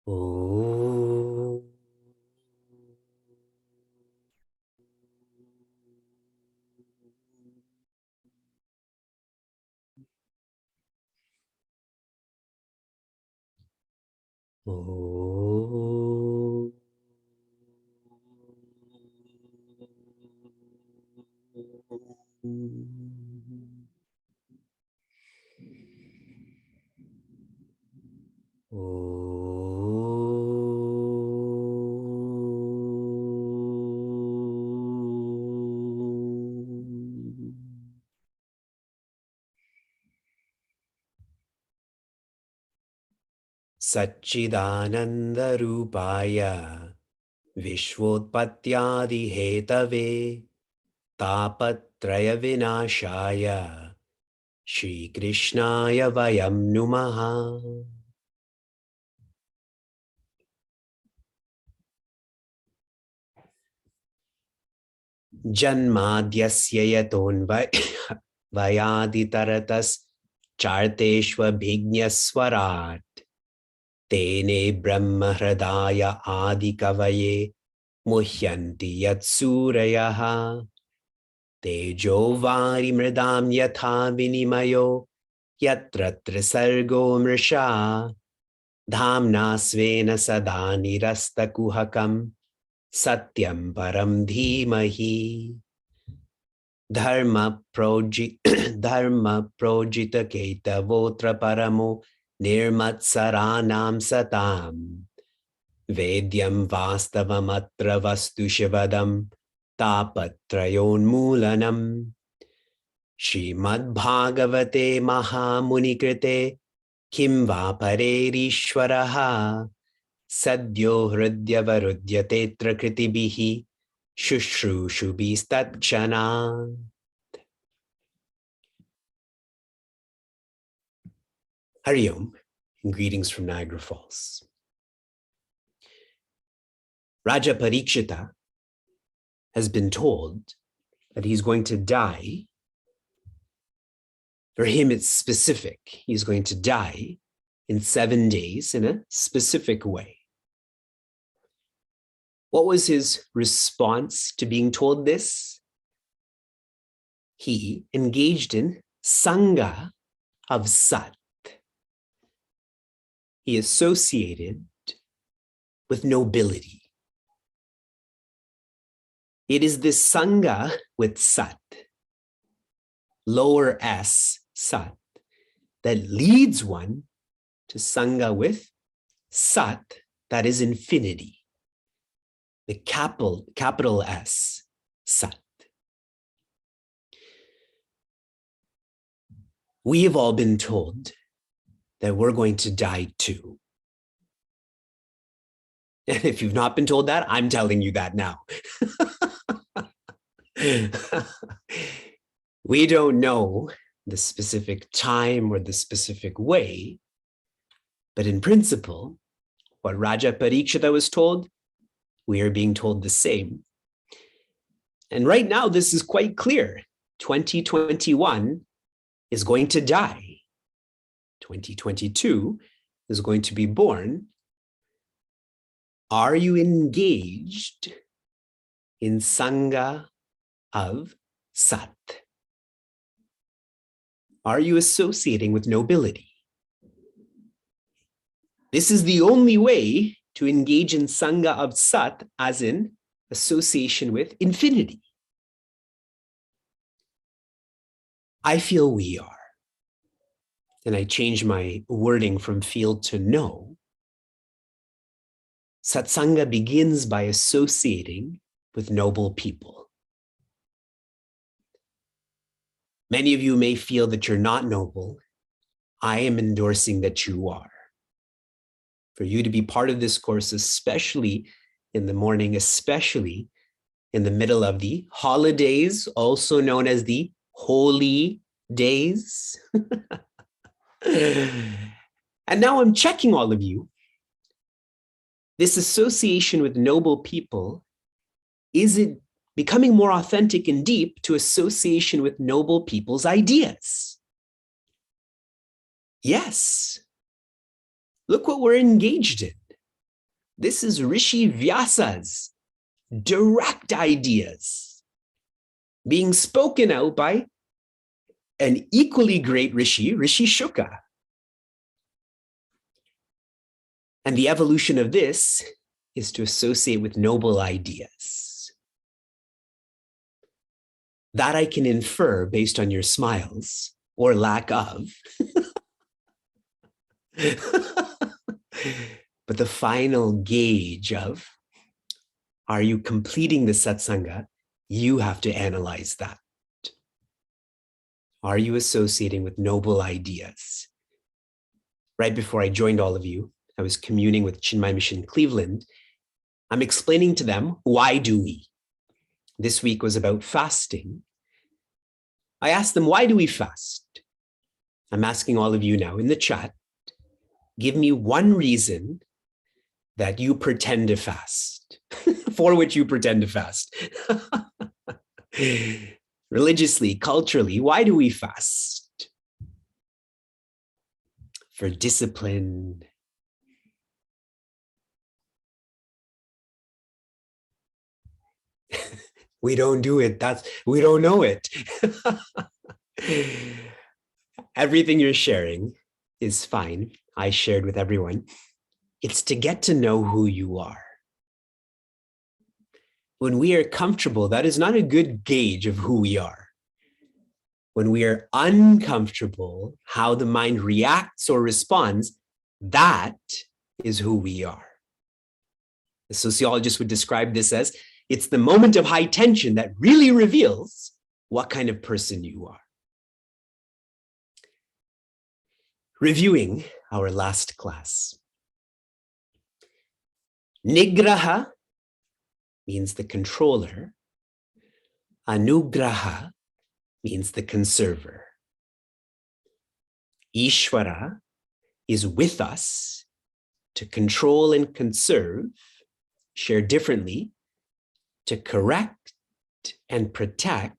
Oh. Oh. Satchidanandarupaya Vishvotpatyadihetave Tapatraya Vinashaya Shri Krishnaya Vayam Numaha. Janmadyasya yatonvayaditaratas charteshvabhignaswarat Tene Brahma Hridaya Adi Kavaye Muhyanti Yatsurayaha Tejo Vari Mridam Yatha Vinimayo Yatra Trisargo Mrisha Dhamna Svena Sada Nirasta Kuhakam Satyam Param Dhimahi Dharma Projita Keta Votra Paramo Nirmatsaranam Satam Vedyam Vastavamatra Vastu Shivadam Tapatrayonmulanam Srimad Bhagavate Mahamunikrite Kim va Parerishwaraha Sadyo Hridyavarudhyate Trakritibihi Shushrushubistatchana. Hari Om, and greetings from Niagara Falls. Raja Parikshita has been told that he's going to die. For him, it's specific. He's going to die in 7 days in a specific way. What was his response to being told this? He engaged in Sangha of Sat. He associated with nobility. It is this Sangha with Sat, lower S, Sat, that leads one to Sangha with Sat, that is infinity. The capital S, Sat. We have all been told that we're going to die too. And if you've not been told that, I'm telling you that now. We don't know the specific time or the specific way, but in principle, what Raja Parikshita was told, we are being told the same. And right now, this is quite clear. 2021 is going to die. 2022 is going to be born. Are you engaged in Sangha of Sat? Are you associating with nobility? This is the only way to engage in Sangha of Sat, as in association with infinity. I feel we are. And I change my wording from feel to know. Satsanga begins by associating with noble people. Many of you may feel that you're not noble. I am endorsing that you are. For you to be part of this course, especially in the morning, especially in the middle of the holidays, also known as the holy days. And now I'm checking all of you. This association with noble people, is it becoming more authentic and deep to association with noble people's ideas? Yes. Look what we're engaged in. This is Rishi Vyasa's direct ideas being spoken out by an equally great Rishi, Rishi Shuka. And the evolution of this is to associate with noble ideas. That I can infer based on your smiles or lack of. But the final gauge of, are you completing the satsanga? You have to analyze that. Are you associating with noble ideas? Right before I joined all of you, I was communing with Chinmaya Mission Cleveland. I'm explaining to them, why do we? This week was about fasting. I asked them, why do we fast? I'm asking all of you now in the chat, give me one reason that you pretend to fast, for which you pretend to fast. Religiously, culturally, why do we fast? For discipline. We don't do it. We don't know it. Everything you're sharing is fine. I shared with everyone. It's to get to know who you are. When we are comfortable, that is not a good gauge of who we are. When we are uncomfortable, how the mind reacts or responds, that is who we are. The sociologist would describe this as, it's the moment of high tension that really reveals what kind of person you are. Reviewing our last class. Nigraha means the controller. Anugraha means the conserver. Ishvara is with us to control and conserve, share differently, to correct and protect.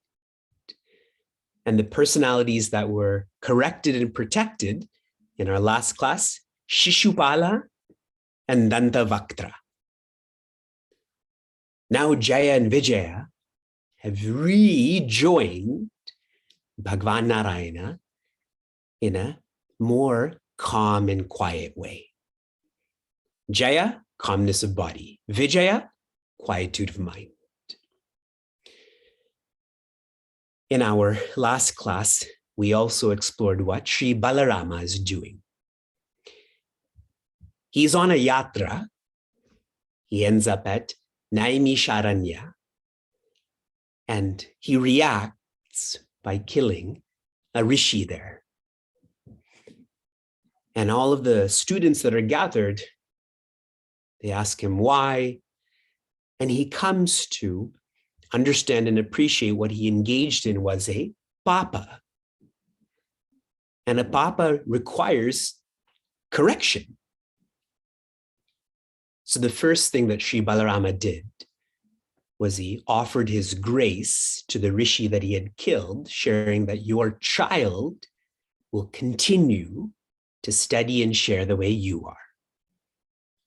And the personalities that were corrected and protected in our last class, Shishupala and Dantavaktra. Now Jaya and Vijaya have rejoined Bhagavan Narayana in a more calm and quiet way. Jaya, calmness of body. Vijaya, quietude of mind. In our last class, we also explored what Sri Balarama is doing. He's on a yatra. He ends up at Naimisharanya, and he reacts by killing a rishi there. And all of the students that are gathered, they ask him why, and he comes to understand and appreciate what he engaged in was a papa. And a papa requires correction. So the first thing that Sri Balarama did was he offered his grace to the rishi that he had killed, sharing that your child will continue to study and share the way you are.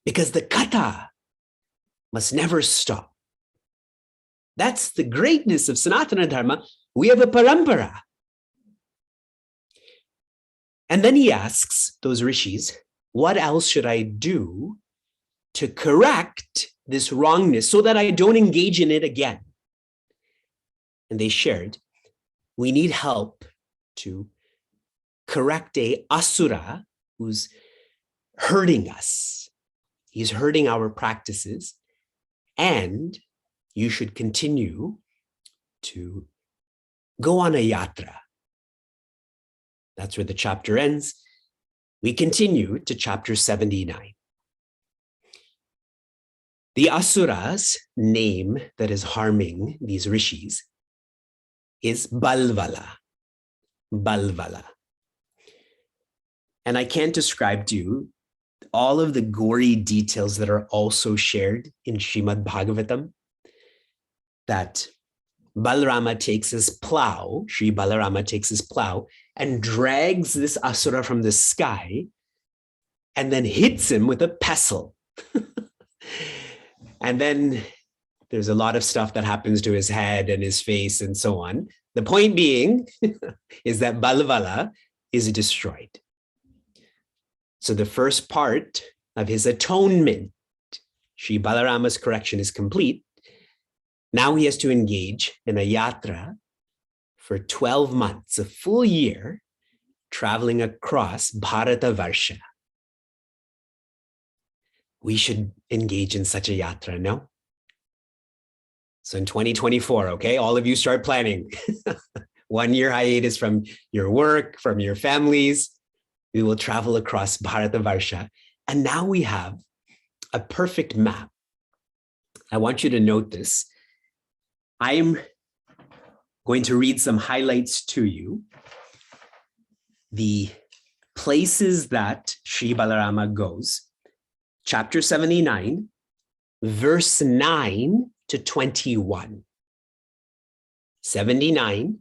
Because the katha must never stop. That's the greatness of Sanatana Dharma. We have a parampara. And then he asks those rishis, what else should I do to correct this wrongness so that I don't engage in it again? And they shared, we need help to correct a asura who's hurting us. He's hurting our practices, and you should continue to go on a yatra. That's where the chapter ends. We continue to chapter 79. The asura's name that is harming these rishis is Balvala. Balvala. And I can't describe to you all of the gory details that are also shared in Srimad Bhagavatam, that Balarama takes his plow, Sri Balarama takes his plow and drags this asura from the sky and then hits him with a pestle. And then there's a lot of stuff that happens to his head and his face and so on. The point being is that Balvala is destroyed. So the first part of his atonement, Sri Balarama's correction, is complete. Now he has to engage in a yatra for 12 months, a full year, traveling across Bharata Varsha. We should engage in such a yatra, no? So in 2024, okay, all of you start planning. 1 year hiatus from your work, from your families. We will travel across Bharata Varsha. And now we have a perfect map. I want you to note this. I'm going to read some highlights to you. The places that Sri Balarama goes. Chapter 79, verse 9 to 21. 79,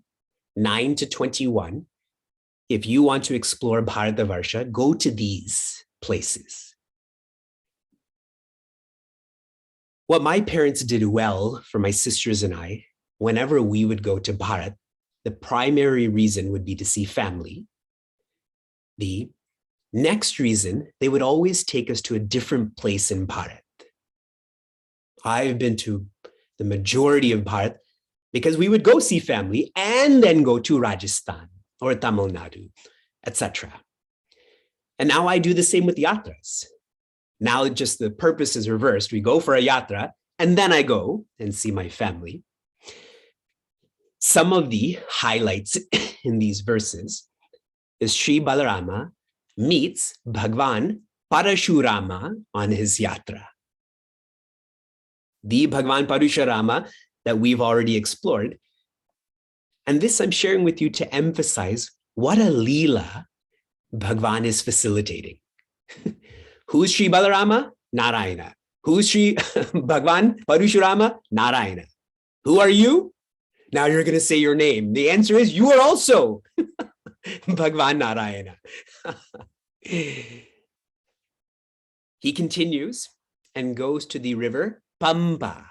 9 to 21. If you want to explore Bharata Varsha, go to these places. What my parents did well for my sisters and I, whenever we would go to Bharat, the primary reason would be to see family. The next reason, they would always take us to a different place in Bharat. I've been to the majority of Bharat because we would go see family and then go to Rajasthan or Tamil Nadu, etc. And now I do the same with yatras. Now just the purpose is reversed. We go for a yatra and then I go and see my family. Some of the highlights in these verses is Sri Balarama meets Bhagwan Parashurama on his yatra. The Bhagwan Parashurama that we've already explored. And this I'm sharing with you to emphasize what a Leela Bhagwan is facilitating. Who's Sri Balarama? Narayana. Who's Sri Bhagwan Parashurama? Narayana. Who are you? Now you're going to say your name. The answer is you are also Bhagwan Narayana. He continues and goes to the river Pampa.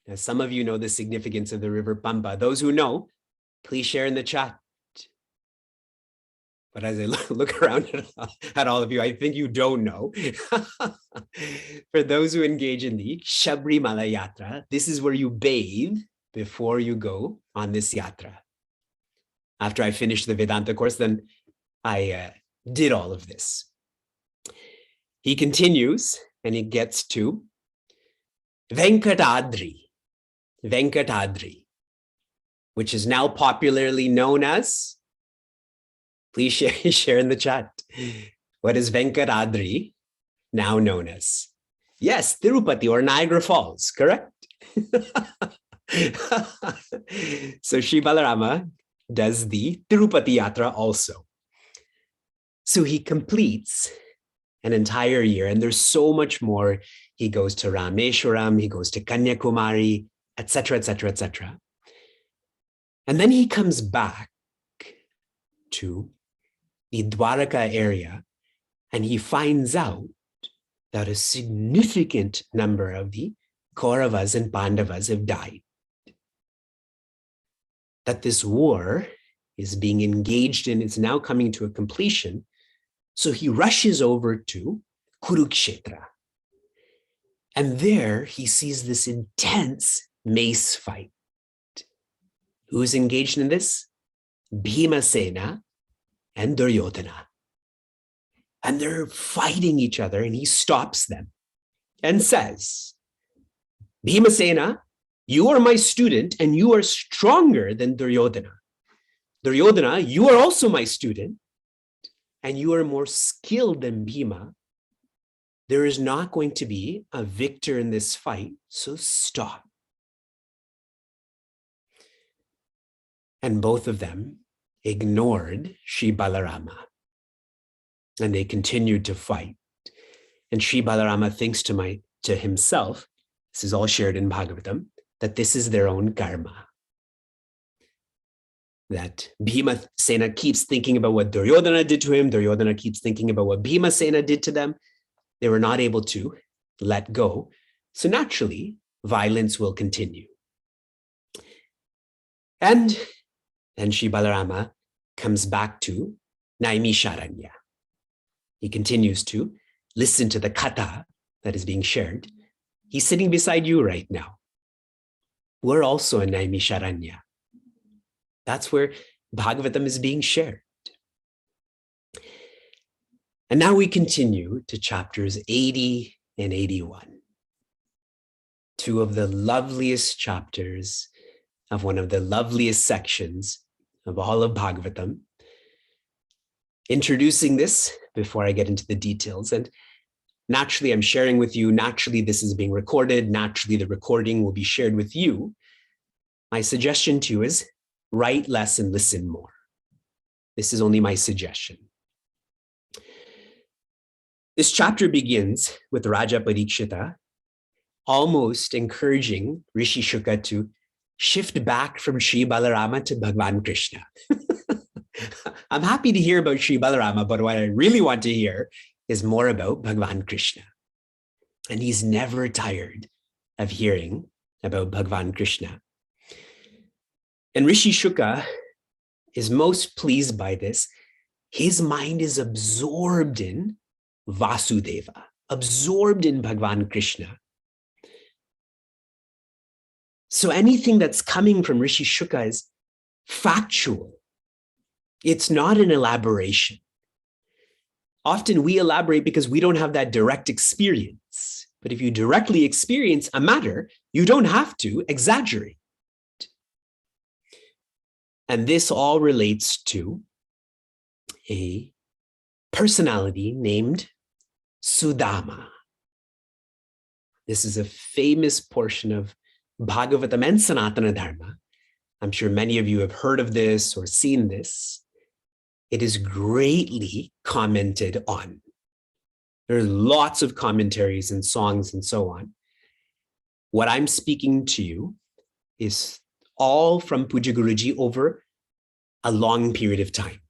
Now, some of you know the significance of the river Pampa. Those who know, please share in the chat. But as I look around at all of you, I think you don't know. For those who engage in the Sabrimala Yatra, this is where you bathe before you go on this yatra. After I finished the Vedanta course, then I did all of this. He continues and he gets to Venkatadri, which is now popularly known as, please share in the chat. What is Venkatadri now known as? Yes, Tirupati or Niagara Falls, correct? So Sri Balarama does the Tirupati Yatra also. So he completes an entire year, and there's so much more. He goes to Rameshwaram, he goes to Kanyakumari, etc., etc., etc. And then he comes back to the Dwaraka area, and he finds out that a significant number of the Kauravas and Pandavas have died. That this war is being engaged in, it's now coming to a completion. So he rushes over to Kurukshetra. And there he sees this intense mace fight. Who is engaged in this? Bhimasena and Duryodhana. And they're fighting each other, and he stops them and says, Bhimasena, you are my student and you are stronger than Duryodhana. Duryodhana, you are also my student and you are more skilled than Bhima. There is not going to be a victor in this fight, so stop. And both of them ignored Sri Balarama and they continued to fight. And Sri Balarama thinks to himself, this is all shared in Bhagavatam, that this is their own karma. That Bhimasena keeps thinking about what Duryodhana did to him. Duryodhana keeps thinking about what Bhimasena did to them. They were not able to let go. So naturally, violence will continue. And then Sri Balarama comes back to Naimisharanya. He continues to listen to the katha that is being shared. He's sitting beside you right now. We're also in Naimisharanya. That's where Bhagavatam is being shared. And now we continue to chapters 80 and 81. Two of the loveliest chapters of one of the loveliest sections of all of Bhagavatam. Introducing this before I get into the details. And naturally, I'm sharing with you. Naturally, this is being recorded. Naturally, the recording will be shared with you. My suggestion to you is write less and listen more. This is only my suggestion. This chapter begins with Raja Parikshita almost encouraging Rishi Shuka to shift back from Sri Balarama to Bhagavan Krishna. I'm happy to hear about Sri Balarama, but what I really want to hear is more about Bhagavan Krishna. And he's never tired of hearing about Bhagavan Krishna. And Rishi Shuka is most pleased by this. His mind is absorbed in Vasudeva, absorbed in Bhagavan Krishna. So anything that's coming from Rishi Shuka is factual. It's not an elaboration. Often we elaborate because we don't have that direct experience. But if you directly experience a matter, you don't have to exaggerate. And this all relates to a personality named Sudama. This is a famous portion of Bhagavatam and Sanatana Dharma. I'm sure many of you have heard of this or seen this. It is greatly commented on. There are lots of commentaries and songs and so on. What I'm speaking to you is all from Puja Guruji over a long period of time.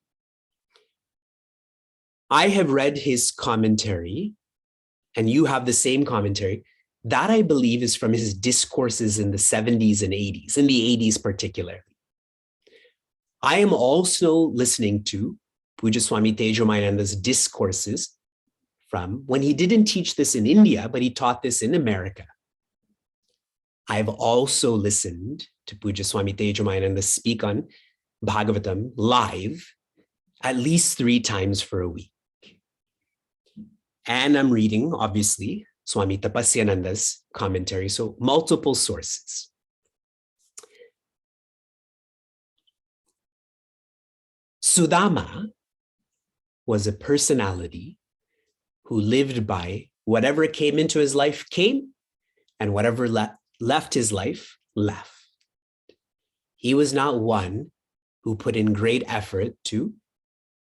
I have read his commentary, and you have the same commentary. That, I believe, is from his discourses in the 70s and 80s, in the 80s particularly. I am also listening to Puja Swami Tejomayananda's discourses from when he didn't teach this in India, but he taught this in America. I've also listened to Puja Swami Tejomayananda speak on Bhagavatam live at least 3 times for a week. And I'm reading, obviously, Swami Tapasyananda's commentary, so multiple sources. Sudama was a personality who lived by whatever came into his life came, and whatever left his life left. He was not one who put in great effort to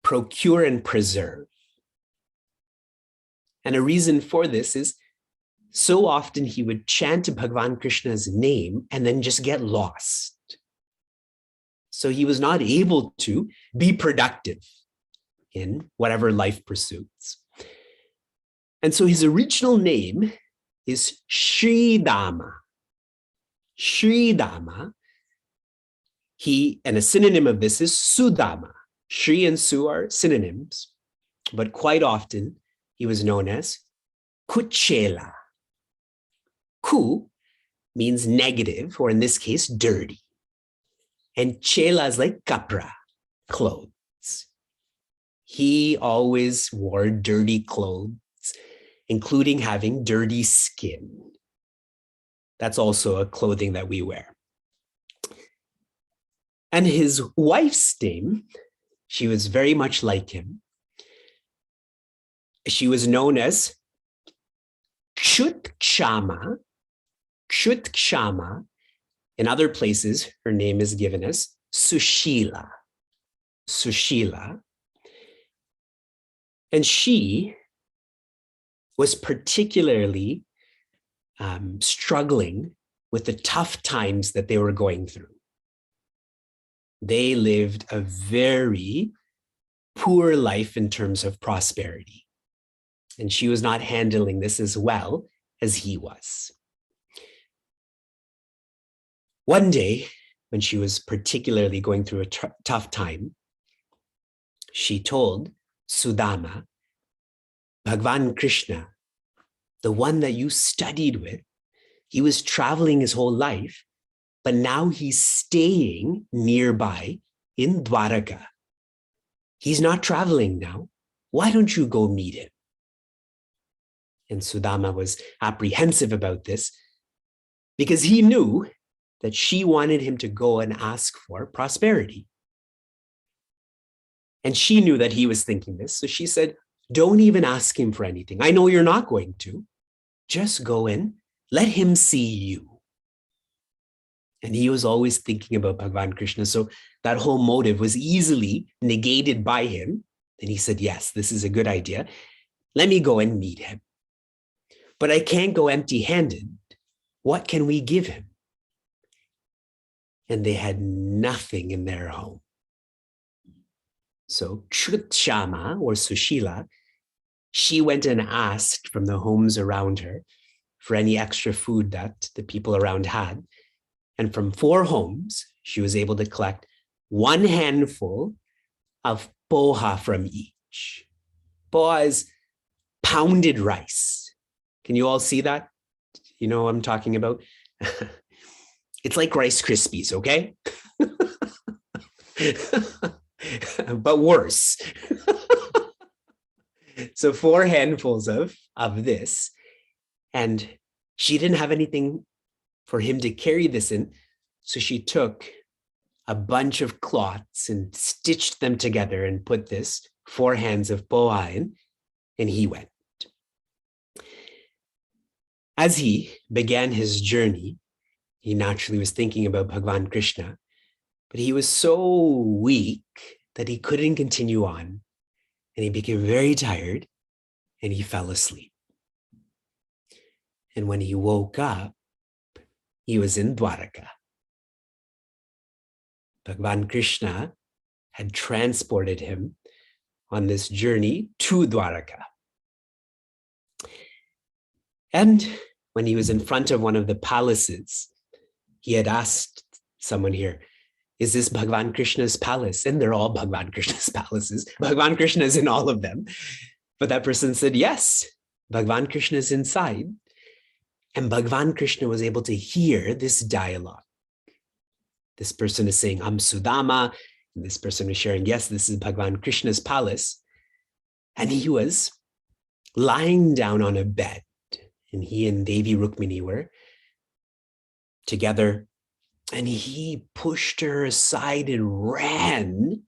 procure and preserve. And a reason for this is so often he would chant Bhagavan Krishna's name and then just get lost. So he was not able to be productive in whatever life pursuits. And so his original name is Sri Dama. Sri Dama. And a synonym of this is Sudama. Shri and Su are synonyms, but quite often he was known as Kuchela. Ku means negative, or in this case, dirty. And chela is like kapra, clothes. He always wore dirty clothes, including having dirty skin. That's also a clothing that we wear. And his wife's name, she was very much like him. She was known as Kshutkshama. Kshutkshama. In other places, her name is given as Sushila. Sushila. And she was particularly struggling with the tough times that they were going through. They lived a very poor life in terms of prosperity. And she was not handling this as well as he was. One day, when she was particularly going through a tough time, she told Sudama, Bhagavan Krishna, the one that you studied with, he was traveling his whole life, but now he's staying nearby in Dwaraka. He's not traveling now. Why don't you go meet him? And Sudama was apprehensive about this because he knew that she wanted him to go and ask for prosperity. And she knew that he was thinking this. So she said, don't even ask him for anything. I know you're not going to. Just go in, let him see you. And he was always thinking about Bhagavan Krishna. So that whole motive was easily negated by him. And he said, yes, this is a good idea. Let me go and meet him. But I can't go empty-handed. What can we give him? And they had nothing in their home. So Shama or Sushila, she went and asked from the homes around her for any extra food that the people around had. And from 4 homes, she was able to collect 1 handful of poha from each. Poha is pounded rice. Can you all see that? You know what I'm talking about? It's like Rice Krispies, okay? But worse. So 4 handfuls of this. And she didn't have anything for him to carry this in. So she took a bunch of cloths and stitched them together and put this 4 hands of poha in, and he went. As he began his journey, he naturally was thinking about Bhagavan Krishna, but he was so weak that he couldn't continue on, and he became very tired, and he fell asleep. And when he woke up, he was in Dwaraka. Bhagavan Krishna had transported him on this journey to Dwaraka. And when he was in front of one of the palaces, he had asked someone here, is this Bhagavan Krishna's palace? And they're all Bhagavan Krishna's palaces. Bhagavan Krishna is in all of them. But that person said, yes, Bhagavan Krishna is inside. And Bhagavan Krishna was able to hear this dialogue. This person is saying, I'm Sudama. And this person is sharing, yes, this is Bhagavan Krishna's palace. And he was lying down on a bed. And he and Devi Rukmini were together. And he pushed her aside and ran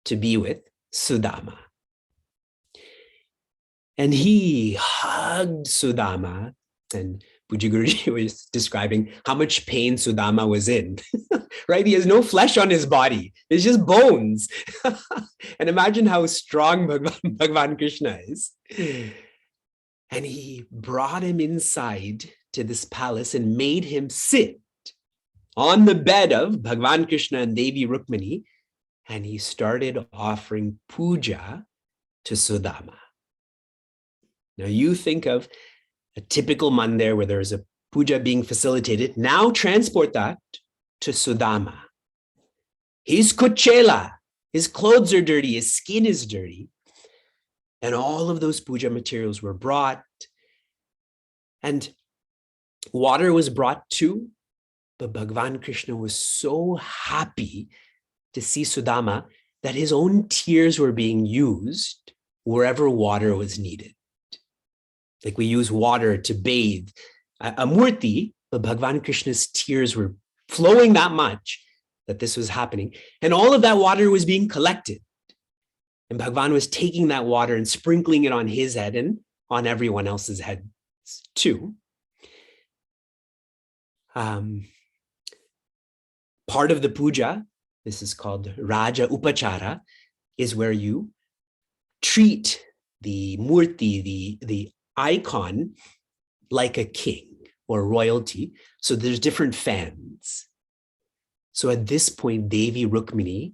to be with Sudama. And he hugged Sudama. And Puji Guruji was describing how much pain Sudama was in, right? He has no flesh on his body. It's just bones. And imagine how strong Bhagavan Krishna is. And he brought him inside to this palace and made him sit on the bed of Bhagavan Krishna and Devi Rukmini. And he started offering puja to Sudama. Now you think of a typical mandir where there's a puja being facilitated. Now transport that to Sudama. He's kuchela. His clothes are dirty. His skin is dirty. And all of those puja materials were brought. And water was brought too. But Bhagavan Krishna was so happy to see Sudama that his own tears were being used wherever water was needed. Like we use water to bathe a murti, but Bhagavan Krishna's tears were flowing that much that this was happening. And all of that water was being collected. And Bhagavan was taking that water and sprinkling it on his head and on everyone else's heads too. Part of the puja, this is called Raja Upachara, is where you treat the murti, the icon, like a king or royalty. So there's different fans. So at this point, Devi Rukmini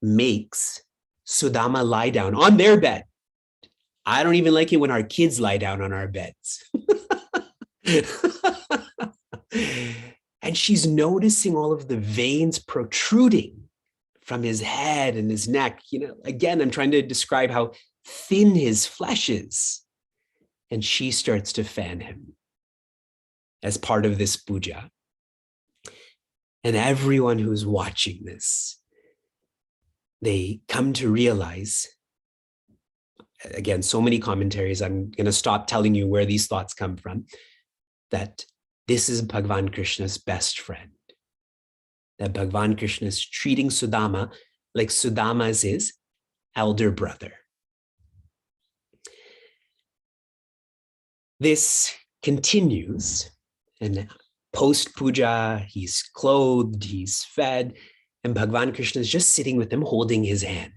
makes Sudama lie down on their bed. I don't even like it when our kids lie down on our beds. And she's noticing all of the veins protruding from his head and his neck. Again, I'm trying to describe how thin his flesh is. And she starts to fan him as part of this puja. And everyone who's watching this, they come to realize, again, so many commentaries, I'm going to stop telling you where these thoughts come from, that this is Bhagavan Krishna's best friend. That Bhagavan Krishna is treating Sudama like Sudama is his elder brother. This continues, and post-puja, he's clothed, he's fed, and Bhagavan Krishna is just sitting with him, holding his hand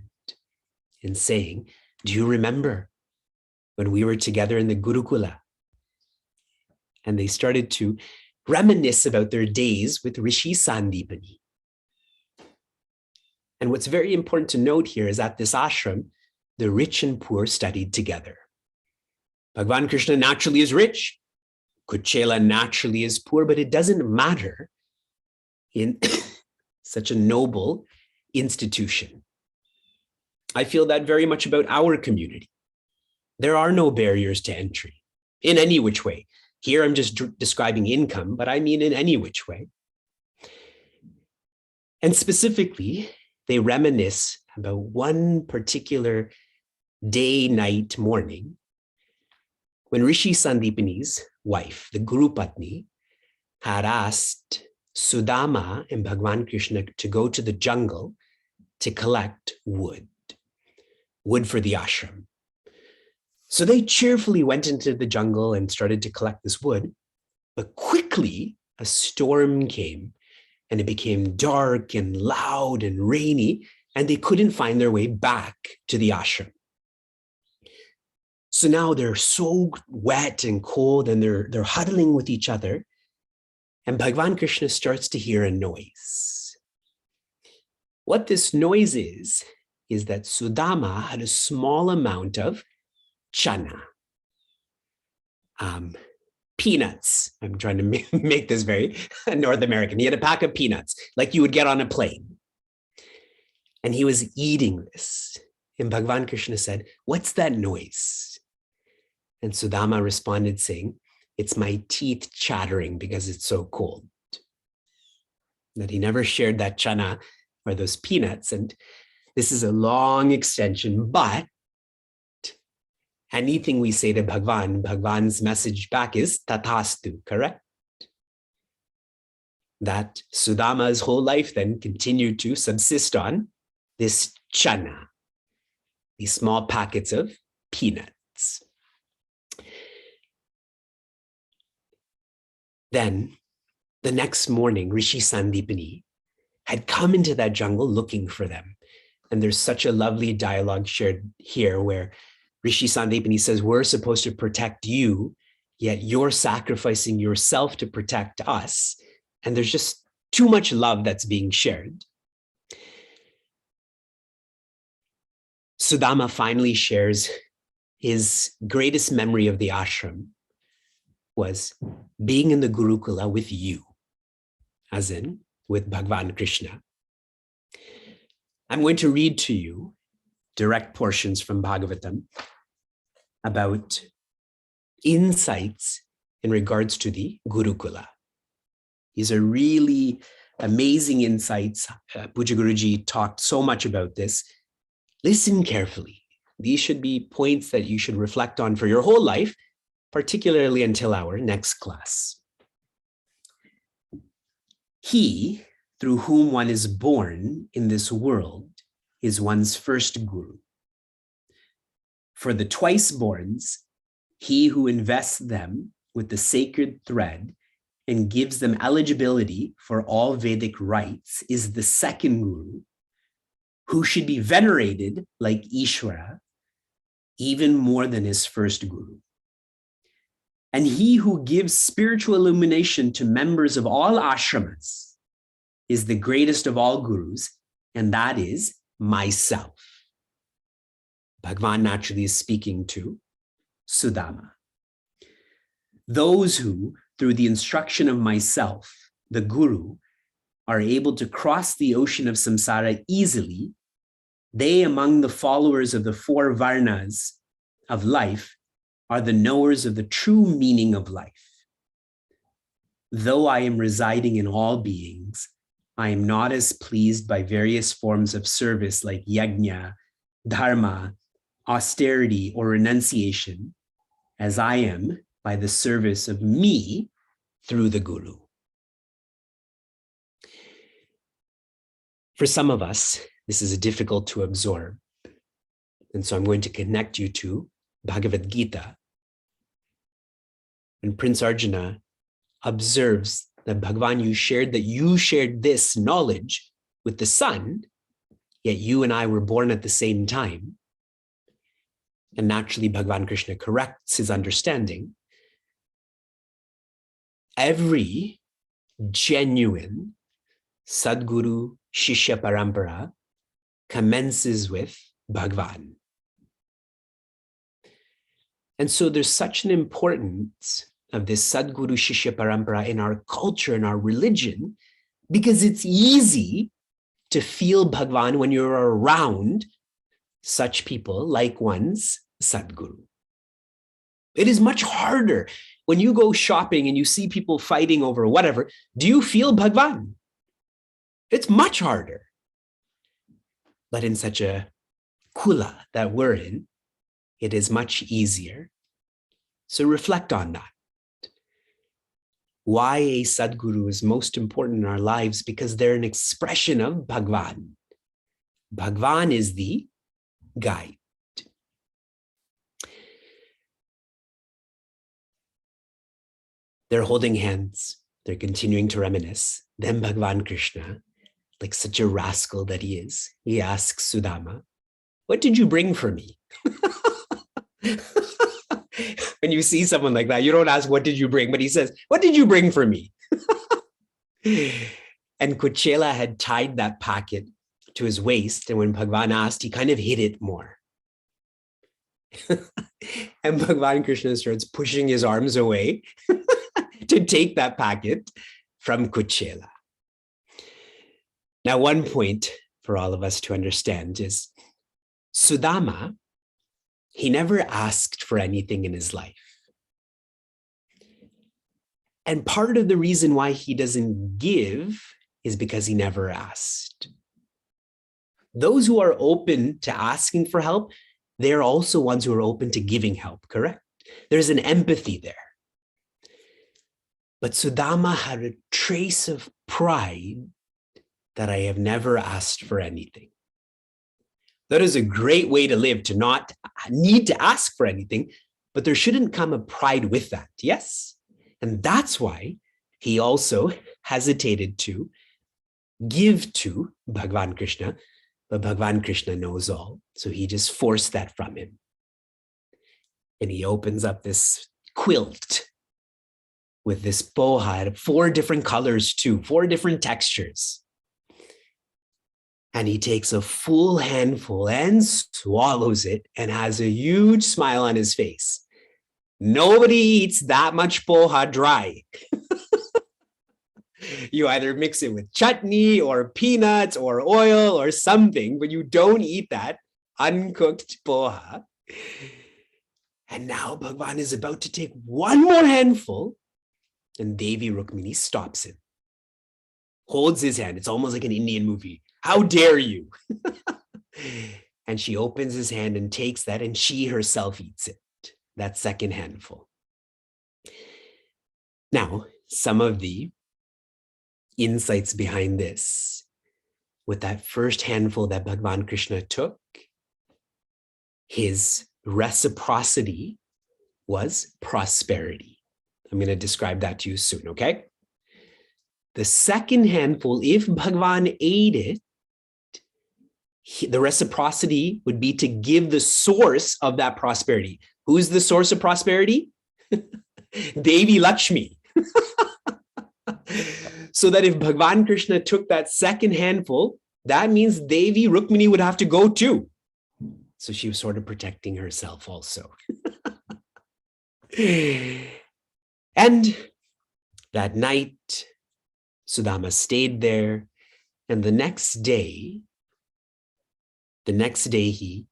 and saying, do you remember when we were together in the Gurukula? And they started to reminisce about their days with Rishi Sandipani. And what's very important to note here is at this ashram, the rich and poor studied together. Bhagavan Krishna naturally is rich. Kuchela naturally is poor, but it doesn't matter in such a noble institution. I feel that very much about our community. There are no barriers to entry in any which way. Here I'm just describing income, but I mean in any which way. And specifically, they reminisce about one particular day, night, morning, when Rishi Sandipani's wife, the Guru Patni, had asked Sudama and Bhagavan Krishna to go to the jungle to collect wood for the ashram. So they cheerfully went into the jungle and started to collect this wood, but quickly a storm came and it became dark and loud and rainy, and they couldn't find their way back to the ashram. So now they're so wet and cold and they're huddling with each other, and Bhagavan Krishna starts to hear a noise. What this noise is that Sudama had a small amount of chana, peanuts. I'm trying to make this very North American. He had a pack of peanuts like you would get on a plane. And he was eating this. And Bhagavan Krishna said, what's that noise? And Sudama responded saying, it's my teeth chattering because it's so cold. That he never shared that chana or those peanuts. And this is a long extension, but anything we say to Bhagavan, Bhagavan's message back is tathastu, correct? That Sudama's whole life then continued to subsist on this chana, these small packets of peanuts. Then the next morning, Rishi Sandipani had come into that jungle looking for them. And there's such a lovely dialogue shared here where Rishi Sandipani says, we're supposed to protect you, yet you're sacrificing yourself to protect us. And there's just too much love that's being shared. Sudama finally shares his greatest memory of the ashram was being in the Gurukula with you, as in with Bhagavan Krishna. I'm going to read to you direct portions from Bhagavatam about insights in regards to the Gurukula. These are really amazing insights. Puja Guruji talked so much about this. Listen carefully. These should be points that you should reflect on for your whole life, particularly until our next class. He, through whom one is born in this world, is one's first guru. For the twice-borns, he who invests them with the sacred thread and gives them eligibility for all Vedic rites is the second guru, who should be venerated like Ishvara, even more than his first guru. And he who gives spiritual illumination to members of all ashramas is the greatest of all gurus, and that is myself. Bhagavan naturally is speaking to Sudama. Those who, through the instruction of myself, the Guru, are able to cross the ocean of samsara easily, they among the followers of the four varnas of life are the knowers of the true meaning of life. Though I am residing in all beings, I am not as pleased by various forms of service like yajna, dharma, austerity, or renunciation as I am by the service of me through the Guru. For some of us, this is difficult to absorb. And so I'm going to connect you to Bhagavad Gita. And Prince Arjuna observes that Bhagavan, you shared this knowledge with the sun, yet you and I were born at the same time. And naturally, Bhagavan Krishna corrects his understanding. Every genuine Sadguru Shishya Parampara commences with Bhagavan. And so there's such an importance of this Sadguru Shishya Parampara in our culture, in our religion, because it's easy to feel Bhagavan when you're around such people like one's Sadguru. It is much harder when you go shopping and you see people fighting over whatever. Do you feel Bhagavan? It's much harder. But in such a kula that we're in, it is much easier. So reflect on that. Why a Sadguru is most important in our lives? Because they're an expression of Bhagavan. Bhagavan is the guide. They're holding hands. They're continuing to reminisce. Then Bhagavan Krishna, like such a rascal that he is, he asks Sudama, what did you bring for me? When you see someone like that, you don't ask, what did you bring? But he says, what did you bring for me? And Kuchela had tied that packet to his waist. And when Bhagavan asked, he kind of hid it more. And Bhagavan Krishna starts pushing his arms away to take that packet from Kuchela. Now, one point for all of us to understand is Sudama, he never asked for anything in his life. And part of the reason why he doesn't give is because he never asked. Those who are open to asking for help, they're also ones who are open to giving help, correct? There's an empathy there. But Sudama had a trace of pride that I have never asked for anything. That is a great way to live, to not need to ask for anything, but there shouldn't come a pride with that, yes? And that's why he also hesitated to give to Bhagavan Krishna, but Bhagavan Krishna knows all, so he just forced that from him. And he opens up this quilt with this poha, 4 different colors too, 4 different textures. And he takes a full handful and swallows it and has a huge smile on his face. Nobody eats that much poha dry. You either mix it with chutney or peanuts or oil or something, but you don't eat that uncooked poha. And now Bhagavan is about to take one more handful, and Devi Rukmini stops him, holds his hand. It's almost like an Indian movie. How dare you? And she opens his hand and takes that, and she herself eats it, that second handful. Now, some of the insights behind this, with that first handful that Bhagavan Krishna took, his reciprocity was prosperity. I'm going to describe that to you soon, okay? The second handful, if Bhagavan ate it, the reciprocity would be to give the source of that prosperity. Who's the source of prosperity? Devi Lakshmi. So that if Bhagavan Krishna took that second handful, that means Devi Rukmini would have to go too. So she was sort of protecting herself also. And that night, Sudama stayed there. And the next day he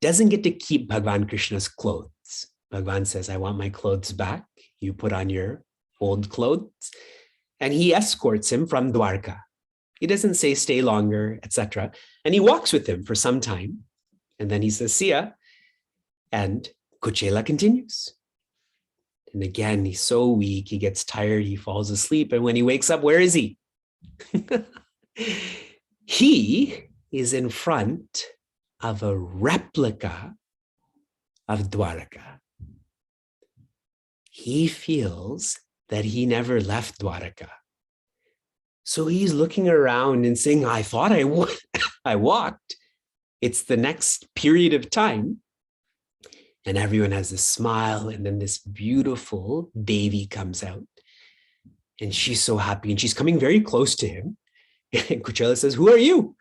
doesn't get to keep Bhagavan Krishna's clothes. Bhagavan says, I want my clothes back. You put on your old clothes. And he escorts him from Dwarka. He doesn't say stay longer, etc. And he walks with him for some time. And then he says, see ya. And Kuchela continues. And again, he's so weak. He gets tired. He falls asleep. And when he wakes up, where is he? He is in front of a replica of Dwaraka. He feels that he never left Dwaraka. So he's looking around and saying, I thought I walked. It's the next period of time. And everyone has a smile. And then this beautiful Devi comes out. And she's so happy. And she's coming very close to him. And Kuchela says, who are you?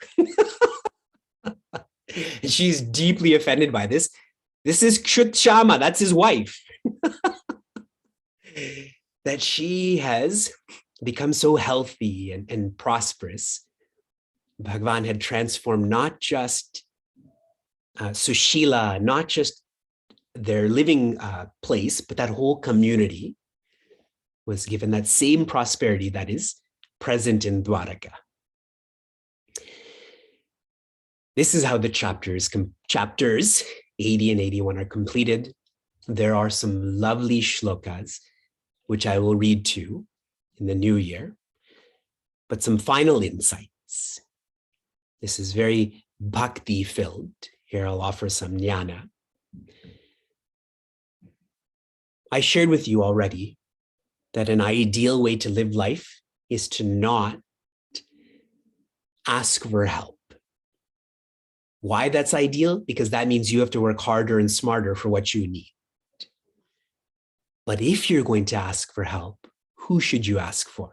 And she's deeply offended by this. This is Kshutshama. That's his wife. That she has become so healthy and prosperous. Bhagavan had transformed not just Sushila, not just their living place, but that whole community was given that same prosperity that is present in Dwaraka. This is how the chapters 80 and 81 are completed. There are some lovely shlokas, which I will read to in the new year, but some final insights. This is very bhakti filled. Here I'll offer some jnana. I shared with you already that an ideal way to live life is to not ask for help. Why that's ideal? Because that means you have to work harder and smarter for what you need. But if you're going to ask for help, who should you ask for?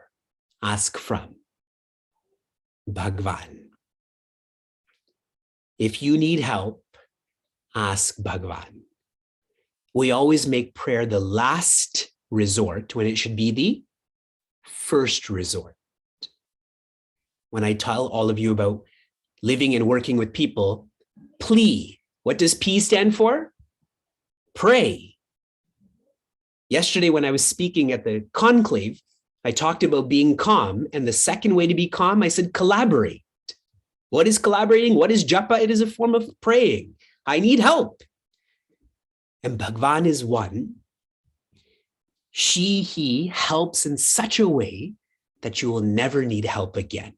Ask from Bhagavan. If you need help, ask Bhagavan. We always make prayer the last resort when it should be the first resort. When I tell all of you about living and working with people, plea. What does P stand for? Pray. Yesterday, when I was speaking at the conclave, I talked about being calm. And the second way to be calm, I said collaborate. What is collaborating? What is japa? It is a form of praying. I need help. And Bhagavan is one. He helps in such a way that you will never need help again.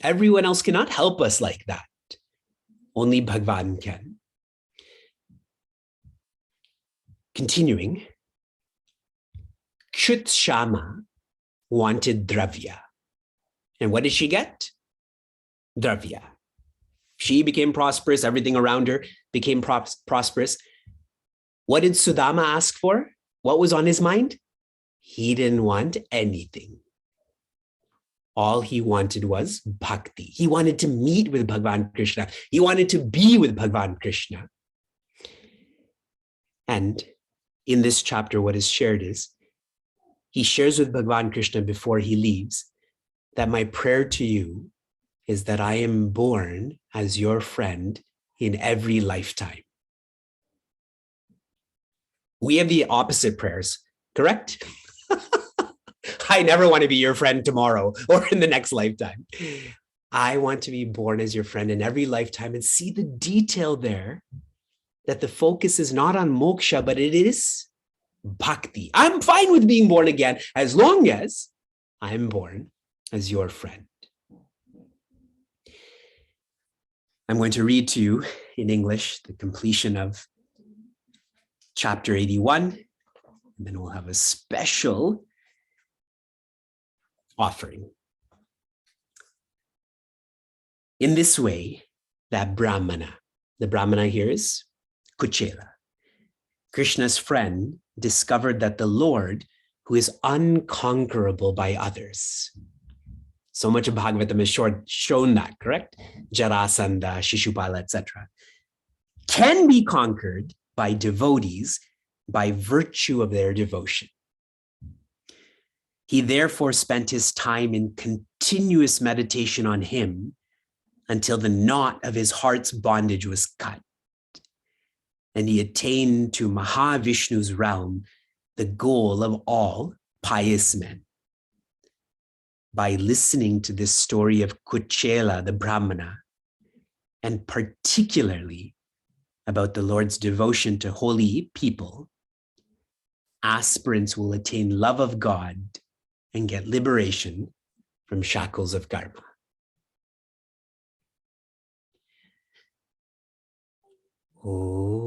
Everyone else cannot help us like that. Only Bhagavan can. Continuing, Kshutshama wanted dravya. And what did she get? Dravya. She became prosperous. Everything around her became prosperous. What did Sudama ask for? What was on his mind? He didn't want anything. All he wanted was bhakti. He wanted to meet with Bhagavan Krishna. He wanted to be with Bhagavan Krishna. And in this chapter, what is shared is, he shares with Bhagavan Krishna before he leaves that my prayer to you is that I am born as your friend in every lifetime. We have the opposite prayers, correct? I never want to be your friend tomorrow or in the next lifetime. I want to be born as your friend in every lifetime and see the detail there that the focus is not on moksha, but it is bhakti. I'm fine with being born again as long as I'm born as your friend. I'm going to read to you in English the completion of chapter 81, and then we'll have a special offering. In this way, that Brahmana, the Brahmana here is Kuchela, Krishna's friend, discovered that the Lord, who is unconquerable by others. So much of Bhagavatam has shown that, correct? Jarasandha, Shishupala, etc. Can be conquered by devotees by virtue of their devotion. He therefore spent his time in continuous meditation on him until the knot of his heart's bondage was cut, and he attained to Mahavishnu's realm, the goal of all pious men. By listening to this story of Kuchela, the Brahmana, and particularly about the Lord's devotion to holy people, aspirants will attain love of God and get liberation from shackles of karma. Oh.